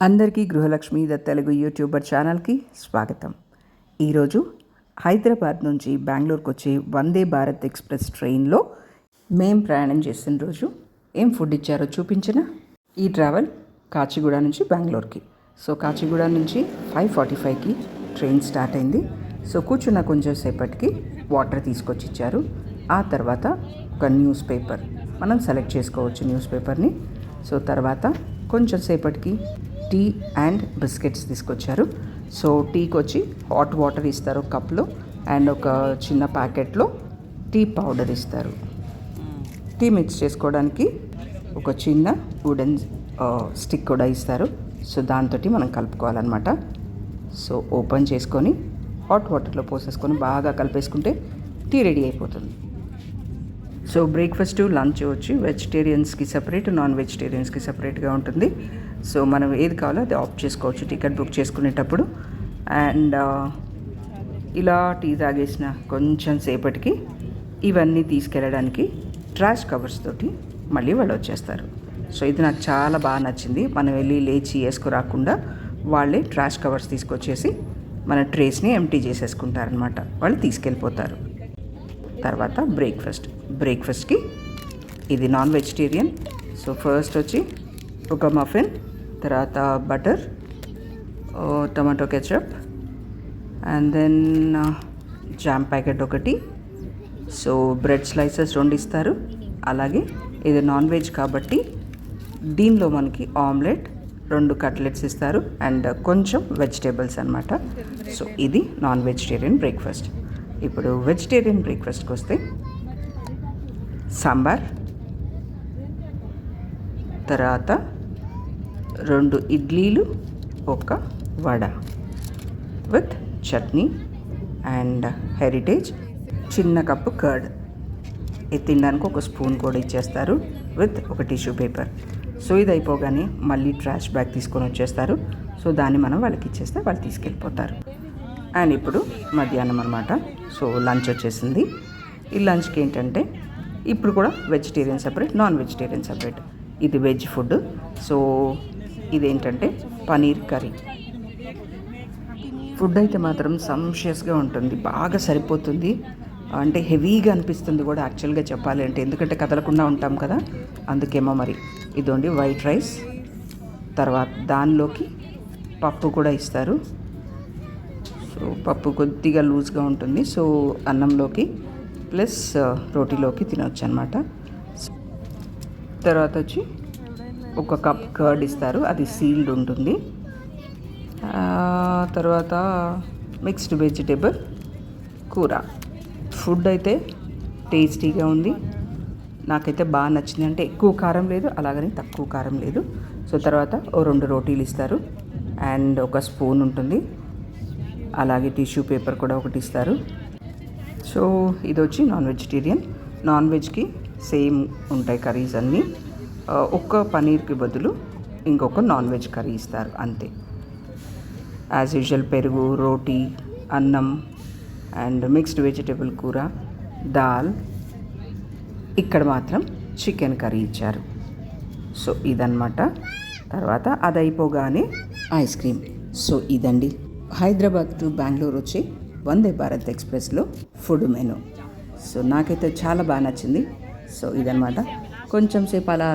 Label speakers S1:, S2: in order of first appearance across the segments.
S1: అందరికీ గృహలక్ష్మి the Telugu YouTuber ఛానల్కి స్వాగతం. ఈరోజు హైదరాబాద్ నుంచి బెంగళూరుకు వచ్చే వందే భారత్ ఎక్స్ప్రెస్ ట్రైన్లో మేం ప్రయాణం చేసిన రోజు ఏం ఫుడ్ ఇచ్చారో చూపించిన. ఈ ట్రావెల్ కాచిగూడ నుంచి బెంగళూరుకి. సో కాచిగూడ నుంచి 5:45కి ట్రైన్ స్టార్ట్ అయింది. సో కూర్చున్న కొంచెం సేపటికి వాటర్ తీసుకొచ్చి ఇచ్చారు. ఆ తర్వాత ఒక న్యూస్ పేపర్ మనం సెలెక్ట్ చేసుకోవచ్చు న్యూస్ పేపర్ని. సో తర్వాత కొంచెం సేపటికి టీ అండ్ బిస్కెట్స్ తీసుకొచ్చారు. సో టీకి వచ్చి హాట్ వాటర్ ఇస్తారు కప్లో, అండ్ ఒక చిన్న ప్యాకెట్లో టీ పౌడర్ ఇస్తారు. టీ మిక్స్ చేసుకోవడానికి ఒక చిన్న వుడెన్ స్టిక్ కూడా ఇస్తారు. సో దాంతో మనం కలుపుకోవాలన్నమాట. సో ఓపెన్ చేసుకొని హాట్ వాటర్లో పోసేసుకొని బాగా కలిపేసుకుంటే టీ రెడీ అయిపోతుంది. సో బ్రేక్ఫాస్ట్ లంచ్ వచ్చి వెజిటేరియన్స్కి సపరేట్, నాన్ వెజిటేరియన్స్కి సపరేట్గా ఉంటుంది. సో మనం ఏది కావాలో అది ఆప్ట్ చేసుకోవచ్చు టికెట్ బుక్ చేసుకునేటప్పుడు. అండ్ ఇలా టీ తాగేసిన కొంచెం సేపటికి ఇవన్నీ తీసుకెళ్ళడానికి ట్రాష్ కవర్స్ తోటి మళ్ళీ వాళ్ళు వచ్చేస్తారు. సో ఇది నాకు చాలా బాగా నచ్చింది. మనం వెళ్ళి లేచి వేసుకురాకుండా వాళ్ళే ట్రాష్ కవర్స్ తీసుకొచ్చేసి మన ట్రేస్ని ఎంటీ చేసేసుకుంటారనమాట. వాళ్ళు తీసుకెళ్ళిపోతారు. తర్వాత బ్రేక్ఫాస్ట్కి ఇది నాన్ వెజిటేరియన్. సో ఫస్ట్ వచ్చి ఒక మఫిన్, తర్వాత butter, tomato ketchup, and then jam packet ఒకటి. సో బ్రెడ్ స్లైసెస్ 2 ఇస్తారు. అలాగే ఇది నాన్ వెజ్ కాబట్టి దీనిలో మనకి ఆమ్లెట్, 2 కట్లెట్స్ ఇస్తారు, అండ్ కొంచెం వెజిటేబుల్స్ అనమాట. సో ఇది నాన్ వెజిటేరియన్ బ్రేక్ఫాస్ట్. ఇప్పుడు వెజిటేరియన్ బ్రేక్ఫాస్ట్కి వస్తే సాంబార్, తర్వాత 2 ఇడ్లీలు, ఒక vada with chutney and Heritage, చిన్న కప్పు కర్డ్. ఇది తినడానికి ఒక స్పూన్ కూడా ఇచ్చేస్తారు విత్ ఒక టిష్యూ పేపర్. సో ఇది అయిపోగానే మళ్ళీ ట్రాష్ బ్యాగ్ తీసుకొని వచ్చేస్తారు. సో దాన్ని మనం వాళ్ళకి ఇచ్చేస్తే వాళ్ళు తీసుకెళ్ళిపోతారు. అండ్ ఇప్పుడు మధ్యాహ్నం అనమాట. సో లంచ్ వచ్చేసింది. ఈ లంచ్కి ఏంటంటే ఇప్పుడు కూడా vegetarian separate, non vegetarian separate. ఇది వెజ్ ఫుడ్. సో ఇదేంటంటే పనీర్ కర్రీ. ఫుడ్ అయితే మాత్రం సంషియస్గా ఉంటుంది, బాగా సరిపోతుంది. అంటే హెవీగా అనిపిస్తుంది కూడా యాక్చువల్గా చెప్పాలి అంటే, ఎందుకంటే కదలకుండా ఉంటాం కదా, అందుకేమో మరి. ఇదోండి వైట్ రైస్, తర్వాత దానిలోకి పప్పు కూడా ఇస్తారు. సో పప్పు కొద్దిగా లూజ్గా ఉంటుంది. సో అన్నంలోకి ప్లస్ రోటీలోకి తినవచ్చు అనమాట. తర్వాత వచ్చి ఒక కప్ కర్డ్ ఇస్తారు, అది సీల్డ్ ఉంటుంది. తర్వాత మిక్స్డ్ వెజిటేబుల్ కూర. ఫుడ్ అయితే టేస్టీగా ఉంది, నాకైతే బాగా నచ్చింది. అంటే ఎక్కువ కారం లేదు, అలాగని తక్కువ కారం లేదు. సో తర్వాత 2 రోటీలు ఇస్తారు అండ్ ఒక స్పూన్ ఉంటుంది, అలాగే టిష్యూ పేపర్ కూడా ఒకటి ఇస్తారు. సో ఇది వచ్చి నాన్ వెజిటేరియన్. నాన్ వెజ్కి సేమ్ ఉంటాయి కర్రీస్ అన్నీ. ఒక్క పనీర్కి బదులు ఇంకొక నాన్ వెజ్ కర్రీ ఇస్తారు అంతే. యాజ్ యూజువల్ పెరుగు, రోటీ, అన్నం అండ్ మిక్స్డ్ వెజిటేబుల్ కూర, దాల్. ఇక్కడ మాత్రం చికెన్ కర్రీ ఇచ్చారు. సో ఇదన్నమాట. తర్వాత అది అయిపోగానే ఐస్ క్రీమ్. సో ఇదండి హైదరాబాద్ టు బెంగళూరు వచ్చి వందే భారత్ ఎక్స్ప్రెస్లో ఫుడ్ మెనూ. సో నాకైతే చాలా బాగా నచ్చింది. సో ఇదనమాట. కొంచెం సేపు అలా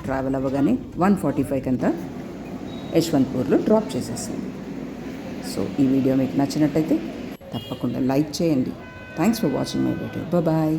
S1: ట్రావెల్ అవ్వగానే 1:45 అంతా యశ్వంత్పూర్లో డ్రాప్ చేసేసింది. సో ఈ వీడియో మీకు నచ్చినట్టయితే తప్పకుండా లైక్ చేయండి. Thanks for watching my video. Bye.